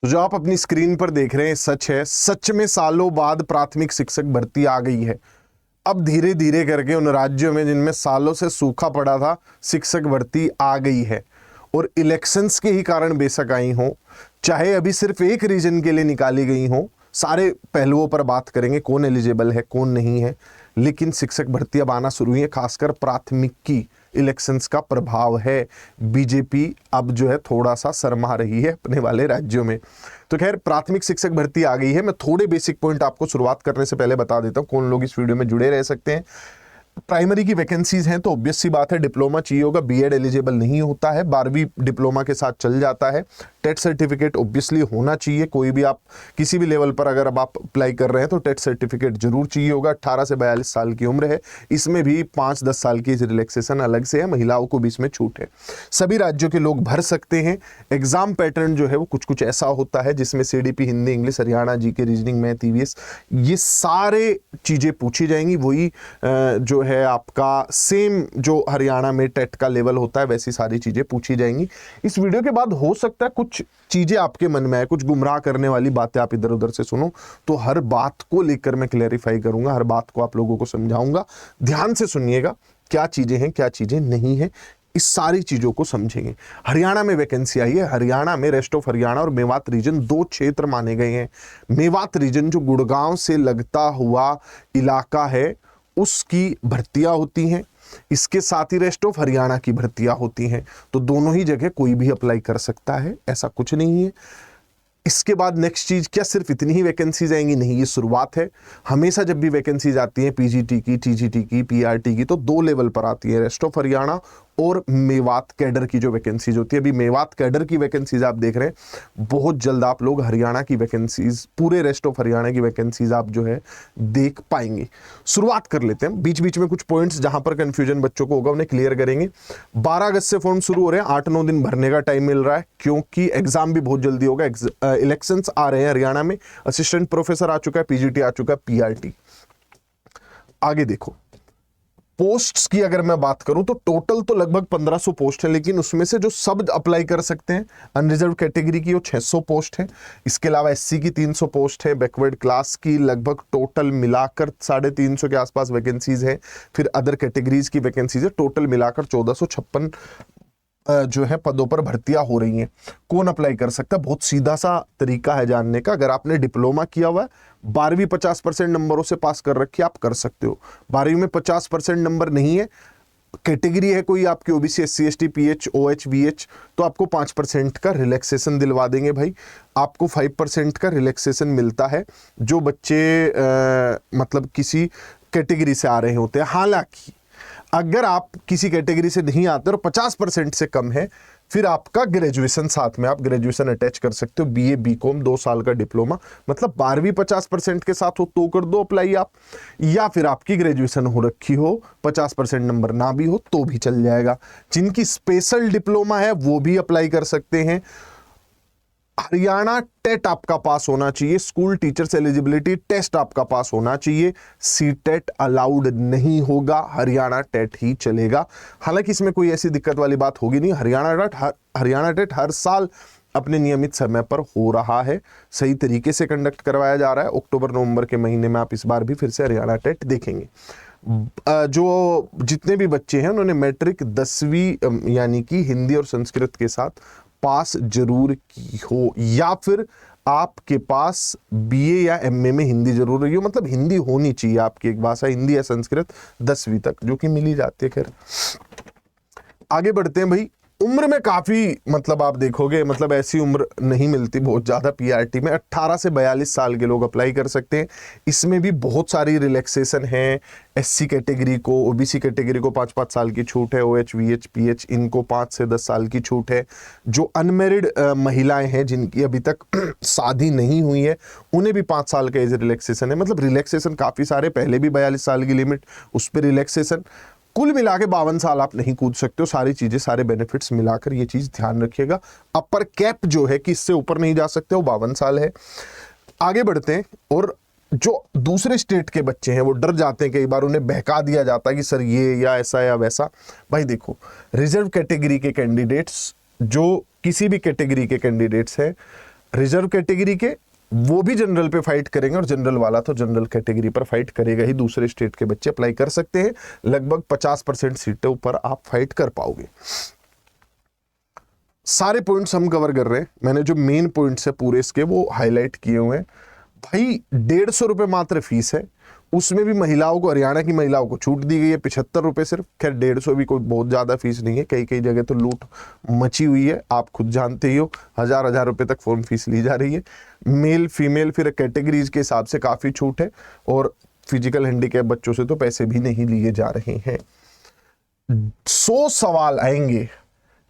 तो जो आप अपनी स्क्रीन पर देख रहे हैं सच है, सच में सालों बाद प्राथमिक शिक्षक भर्ती आ गई है। अब धीरे धीरे करके उन राज्यों में जिनमें सालों से सूखा पड़ा था, शिक्षक भर्ती आ गई है। और इलेक्शंस के ही कारण बेशक आई हो, चाहे अभी सिर्फ एक रीजन के लिए निकाली गई हो, सारे पहलुओं पर बात करेंगे, कौन एलिजिबल है कौन नहीं है। लेकिन शिक्षक भर्ती अब आना शुरू हुई है, खासकर प्राथमिकी इलेक्शंस का प्रभाव है। बीजेपी अब जो है थोड़ा सा शर्मा रही है अपने वाले राज्यों में। तो खैर, प्राथमिक शिक्षक भर्ती आ गई है। मैं थोड़े बेसिक पॉइंट आपको शुरुआत करने से पहले बता देता हूं कौन लोग इस वीडियो में जुड़े रह सकते हैं। प्राइमरी की वैकेंसीज हैं तो ऑब्वियस सी बात है डिप्लोमा चाहिए होगा, बीएड एलिजिबल नहीं होता है, 12वीं डिप्लोमा के साथ चल जाता है। टेट सर्टिफिकेट ऑब्वियसली होना चाहिए, कोई भी आप किसी भी लेवल पर अगर अब आप अप्लाई कर रहे हैं तो टेट सर्टिफिकेट जरूर चाहिए होगा। 18 से 42 साल की उम्र है, इसमें भी 5-10 साल की रिलैक्सेशन अलग से है, महिलाओं को भी इसमें छूट है। सभी राज्यों के लोग भर सकते हैं। एग्जाम पैटर्न जो है वो कुछ कुछ ऐसा होता है जिसमें CDP, Hindi, English, Haryana, GK, reasoning, math, EVS, ये सारे चीजें पूछी जाएंगी। वही जो है आपका सेम जो हरियाणा में टेट का लेवल होता है वैसी सारी चीजें पूछी जाएंगी। इस वीडियो के बाद हो सकता है कुछ चीजें आपके मन में आए, कुछ गुमराह करने वाली बातें आप इधर उधर से सुनो, तो हर बात को लेकर मैं क्लेरिफाई करूंगा, हर बात को आप लोगों को समझाऊंगा। ध्यान से सुनिएगा, क्या चीजें हैं क्या चीजें नहीं है, इस सारी चीजों को समझेंगे। हरियाणा में वैकेंसी आई है। हरियाणा में रेस्ट ऑफ हरियाणा और मेवात रीजन दो क्षेत्र माने गए हैं। मेवात रीजन जो गुड़गांव से लगता हुआ इलाका है उसकी भर्तियां होती हैं, इसके साथ ही रेस्ट ऑफ हरियाणा की भर्तियां होती हैं। तो दोनों ही जगह कोई भी अप्लाई कर सकता है, ऐसा कुछ नहीं है। इसके बाद नेक्स्ट चीज, क्या सिर्फ इतनी ही वैकेंसीज आएंगी? नहीं, ये शुरुआत है। हमेशा जब भी वैकेंसीज आती हैं पीजीटी की, टीजीटी की, पीआरटी की, तो दो लेवल पर आती है, रेस्ट ऑफ हरियाणा और मेवात कैडर की जो वैकेंसीज होती है। अभी मेवात कैडर की वैकेंसीज आप देख रहे हैं, बहुत जल्द आप लोग हरियाणा की वैकेंसीज, पूरे रेस्ट ऑफ हरियाणा की वैकेंसीज आप जो है देख पाएंगे। शुरुआत कर लेते हैं, बीच बीच में कुछ पॉइंट्स जहां पर कंफ्यूजन बच्चों को होगा उन्हें क्लियर करेंगे। 12 अगस्त से फॉर्म शुरू हो रहे हैं, 8-9 दिन भरने का टाइम मिल रहा है क्योंकि एग्जाम भी बहुत जल्दी होगा। इलेक्शंस आ रहे हैं हरियाणा में, असिस्टेंट प्रोफेसर आ चुका है, पीजीटी आ चुका है, पीआरटी। आगे देखो, पोस्ट्स की अगर मैं बात करूं तो टोटल तो लगभग 1500 पोस्ट है, लेकिन उसमें से जो सब अप्लाई कर सकते हैं अनरिजर्व कैटेगरी की वो 600 पोस्ट है। इसके अलावा एससी की 300 पोस्ट है, बैकवर्ड क्लास की लगभग टोटल मिलाकर 350 के आसपास वैकेंसीज है। फिर अदर कैटेगरीज की वैकेंसीज है, टोटल मिलाकर 1456 जो है पदों पर भर्तियां हो रही हैं। कौन अप्लाई कर सकता है? बहुत सीधा सा तरीका है जानने का। अगर आपने डिप्लोमा किया हुआ है, 12वीं 50% नंबरों से पास कर रखी, आप कर सकते हो। 12वीं में 50% नंबर नहीं है, कैटेगरी है कोई आपकी OBC, SC, ST, pH, OH, VH, तो आपको 5% का रिलैक्सेशन दिलवा देंगे भाई। आपको 5% का रिलैक्सेशन मिलता है जो बच्चे मतलब किसी कैटेगरी से आ रहे होते हैं। हालांकि अगर आप किसी कैटेगरी से नहीं आते और 50% से कम है, फिर आपका ग्रेजुएशन साथ में, आप ग्रेजुएशन अटैच कर सकते हो, बीए, बीकॉम, 2 साल का डिप्लोमा, मतलब 12वीं 50% के साथ हो तो कर दो अप्लाई आप, या फिर आपकी ग्रेजुएशन हो रखी हो, 50% नंबर ना भी हो तो भी चल जाएगा। जिनकी स्पेशल डिप्लोमा है वो भी अप्लाई कर सकते हैं। हरियाणा टेट आपका पास होना चाहिए, स्कूल टीचर्स एलिजिबिलिटी टेस्ट आपका पास होना चाहिए। सीटेट अलाउड नहीं होगा, हरियाणा टेट ही चलेगा। हालांकि इसमें कोई ऐसी दिक्कत वाली बात होगी नहीं। हरियाणा टेट हर साल अपने नियमित समय पर हो रहा है, सही तरीके से कंडक्ट करवाया जा रहा है। अक्टूबर नवंबर के महीने में आप इस बार भी फिर से हरियाणा टेट देखेंगे। जो जितने भी बच्चे हैं उन्होंने मैट्रिक 10वीं यानी कि हिंदी और संस्कृत के साथ पास जरूर की हो, या फिर आपके पास बीए या एमए में हिंदी जरूर रही हो, मतलब हिंदी होनी चाहिए आपकी एक भाषा, हिंदी या संस्कृत 10वीं तक, जो कि मिल ही जाती है। खैर आगे बढ़ते हैं भाई। उम्र में काफी मतलब आप देखोगे, मतलब ऐसी उम्र नहीं मिलती बहुत ज्यादा पीआरटी में। 18 से 42 साल के लोग अप्लाई कर सकते हैं। इसमें भी बहुत सारी रिलैक्सेशन है। एससी कैटेगरी को, ओबीसी कैटेगरी को 5-5 साल की छूट है, ओएच, वीएच, पीएच इनको 5 से 10 साल की छूट है। जो अनमेरिड महिलाएं हैं जिनकी अभी तक शादी नहीं हुई है उन्हें भी 5 साल का एज रिलैक्सेशन है। मतलब रिलैक्सेशन काफी सारे, पहले भी 42 साल की लिमिट, उस पर रिलैक्सेशन, कुल मिला के 52 साल आप नहीं कूद सकते हो। सारी चीजें, सारे बेनिफिट्स मिलाकर ये चीज ध्यान रखिएगा। अपर कैप जो है कि इससे ऊपर नहीं जा सकते, वो 52 साल है। आगे बढ़ते हैं। और जो दूसरे स्टेट के बच्चे हैं वो डर जाते हैं, कई बार उन्हें बहका दिया जाता है कि सर ये या ऐसा या वैसा। भाई देखो, रिजर्व कैटेगरी के कैंडिडेट्स, जो किसी भी कैटेगरी के कैंडिडेट्स हैं, रिजर्व कैटेगरी के वो भी जनरल पे फाइट करेंगे, और जनरल वाला तो जनरल कैटेगरी पर फाइट करेगा ही। दूसरे स्टेट के बच्चे अप्लाई कर सकते हैं, लगभग 50% सीटों पर आप फाइट कर पाओगे। सारे पॉइंट्स हम कवर कर रहे हैं, मैंने जो मेन पॉइंट्स है पूरे इसके वो हाईलाइट किए हुए हैं। भाई 150 रुपये मात्र फीस है, उसमें भी महिलाओं को, हरियाणा की महिलाओं को छूट दी गई है 75 रुपये सिर्फ। खैर 150 भी कोई बहुत ज़्यादा फीस नहीं है, कई कई जगह तो लूट मची हुई है, आप खुद जानते ही हो, हजार रुपये तक फॉर्म फीस ली जा रही है। मेल फीमेल फिर कैटेगरीज के हिसाब से काफ़ी छूट है, और फिजिकल हैंडीकैप बच्चों से तो पैसे भी नहीं लिए जा रहे हैं। 100 सवाल आएंगे,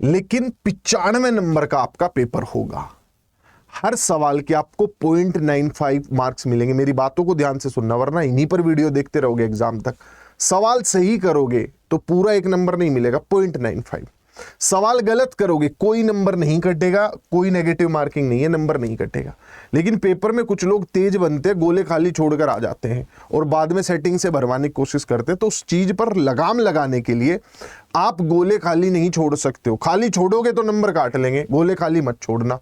लेकिन 95 नंबर का आपका पेपर होगा। हर सवाल के आपको 0.95 मार्क्स मिलेंगे। मेरी बातों को ध्यान से सुनना, वरना इन्हीं पर वीडियो देखते रहोगे एग्जाम तक। सवाल सही करोगे तो पूरा 1 नंबर नहीं मिलेगा, 0.95। सवाल गलत करोगे कोई नंबर नहीं कटेगा, कोई नेगेटिव मार्किंग नहीं है, नंबर नहीं कटेगा। लेकिन पेपर में कुछ लोग तेज बनते हैं, गोले खाली छोड़कर आ जाते हैं और बाद में सेटिंग से भरवाने की कोशिश करते हैं। तो उस चीज पर लगाम लगाने के लिए आप गोले खाली नहीं छोड़ सकते हो। खाली छोड़ोगे तो नंबर काट लेंगे, गोले खाली मत छोड़ना।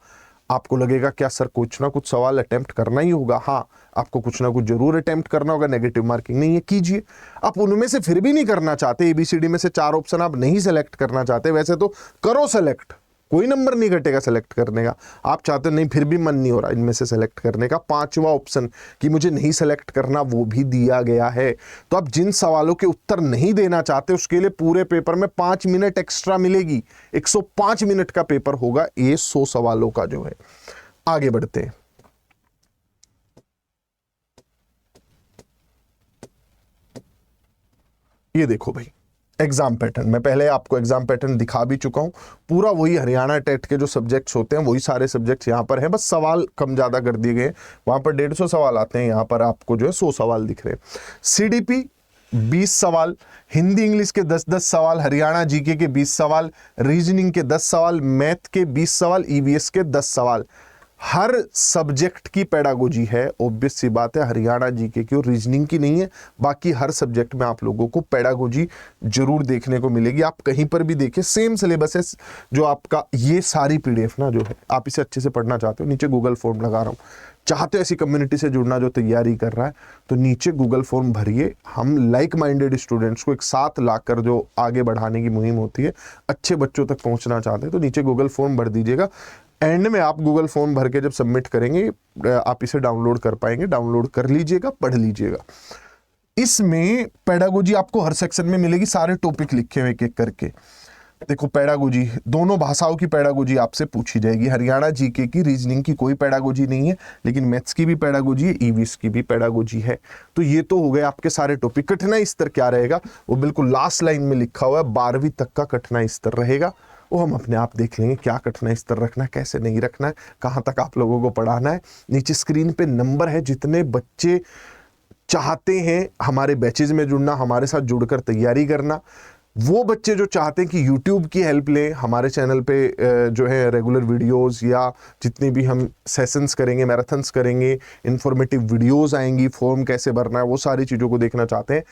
आपको लगेगा क्या सर कुछ ना कुछ सवाल अटेम्प्ट करना ही होगा, हाँ आपको कुछ ना कुछ जरूर अटेम्प्ट करना होगा, नेगेटिव मार्किंग नहीं है, कीजिए। आप उनमें से फिर भी नहीं करना चाहते, ABCD में से 4 ऑप्शन आप नहीं सेलेक्ट करना चाहते, वैसे तो करो सेलेक्ट, कोई नंबर नहीं कटेगा सेलेक्ट करने का। आप चाहते नहीं, फिर भी मन नहीं हो रहा इनमें से सेलेक्ट करने का, 5वां ऑप्शन कि मुझे नहीं सेलेक्ट करना, वो भी दिया गया है। तो आप जिन सवालों के उत्तर नहीं देना चाहते उसके लिए पूरे पेपर में 5 मिनट एक्स्ट्रा मिलेगी। 105 मिनट का पेपर होगा ये 100 सवालों का जो है। आगे बढ़ते हैं। ये देखो भाई एग्जाम पैटर्न, मैं पहले आपको एग्जाम पैटर्न दिखा भी चुका हूं। पूरा वही हरियाणा टेट के जो सब्जेक्ट्स होते हैं वही सारे सब्जेक्ट्स यहां पर हैं, बस सवाल कम ज्यादा कर दिए गए। वहां पर 150 सवाल आते हैं, यहां पर आपको जो है 100 सवाल दिख रहे हैं। CDP 20 सवाल, हिंदी इंग्लिश के 10-10 सवाल, हरियाणा जीके के 20 सवाल, रीजनिंग के 10 सवाल, मैथ के 20 सवाल, EVS के 10 सवाल। हर सब्जेक्ट की पेडागोजी है, ऑब्वियस सी बात है, हरियाणा जीके की और रीजनिंग की नहीं है। बाकी हर सब्जेक्ट में आप लोगों को पेडागोजी जरूर देखने को मिलेगी। आप कहीं पर भी देखिए सेम सिलेबस है। जो आपका ये सारी PDF ना जो है, आप इसे अच्छे से पढ़ना चाहते हो, नीचे गूगल फॉर्म लगा रहा हूँ। चाहते हो ऐसी कम्युनिटी से जुड़ना जो तैयारी कर रहा है, तो नीचे गूगल फॉर्म भरिए। हम लाइक माइंडेड स्टूडेंट्स को एक साथ लाकर जो आगे बढ़ाने की मुहिम होती है, अच्छे बच्चों तक पहुंचना चाहते हैं, तो नीचे गूगल फॉर्म भर दीजिएगा। एंड में आप गूगल फॉर्म भर के जब सबमिट करेंगे, आप इसे डाउनलोड कर पाएंगे, डाउनलोड कर लीजिएगा, पढ़ लीजिएगा। इसमें पेडागोजी आपको हर सेक्शन में मिलेगी, सारे टॉपिक लिखे हुए एक एक करके। देखो पेडागोजी, दोनों भाषाओं की पेडागोजी आपसे पूछी जाएगी। हरियाणा जीके की, रीजनिंग की कोई पेडागोजी नहीं है, लेकिन मैथ्स की भी पेडागोजी है, EVS की भी पेडागोजी है। तो ये तो हो गए आपके सारे टॉपिक। कठिनाई स्तर क्या रहेगा वो बिल्कुल लास्ट लाइन में लिखा हुआ है, 12वीं तक का कठिनाई स्तर रहेगा। वो हम अपने आप देख लेंगे क्या कठिनाई स्तर रखना है, कैसे नहीं रखना है, कहाँ तक आप लोगों को पढ़ाना है। नीचे स्क्रीन पे नंबर है, जितने बच्चे चाहते हैं हमारे बैचेज में जुड़ना, हमारे साथ जुड़कर तैयारी करना, वो बच्चे जो चाहते हैं कि YouTube की हेल्प लें, हमारे चैनल पे जो है रेगुलर वीडियोस या जितने भी हम सेशंस करेंगे, मैराथन्स करेंगे, इंफॉर्मेटिव वीडियोस आएंगी, फॉर्म कैसे भरना है, वो सारी चीज़ों को देखना चाहते हैं,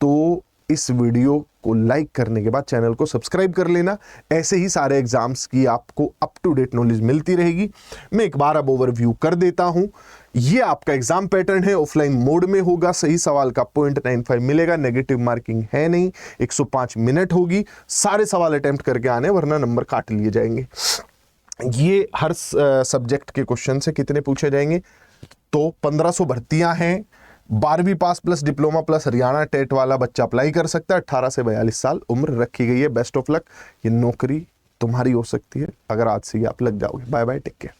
तो इस वीडियो को लाइक करने के बाद चैनल को सब्सक्राइब कर लेना। ऐसे ही सारे एग्जाम्स की आपको अप टू डेट नॉलेज मिलती रहेगी। मैं एक बार अब ओवरव्यू कर देता हूं। ये आपका एग्जाम पैटर्न है, ऑफलाइन मोड में होगा। सही सवाल का 0.95 मिलेगा, नेगेटिव मार्किंग है नहीं, 105 मिनट होगी, सारे सवाल अटेम्प्ट करके आने, वरना नंबर काट लिए जाएंगे। ये हर सब्जेक्ट के क्वेश्चन से कितने पूछे जाएंगे, तो 1500 भर्तियां हैं। 12वीं pass plus diploma plus Haryana TET वाला बच्चा अप्लाई कर सकता है। 18 से 42 साल उम्र रखी गई है। बेस्ट ऑफ लक, ये नौकरी तुम्हारी हो सकती है अगर आज से ही आप लग जाओगे। Bye bye, take care.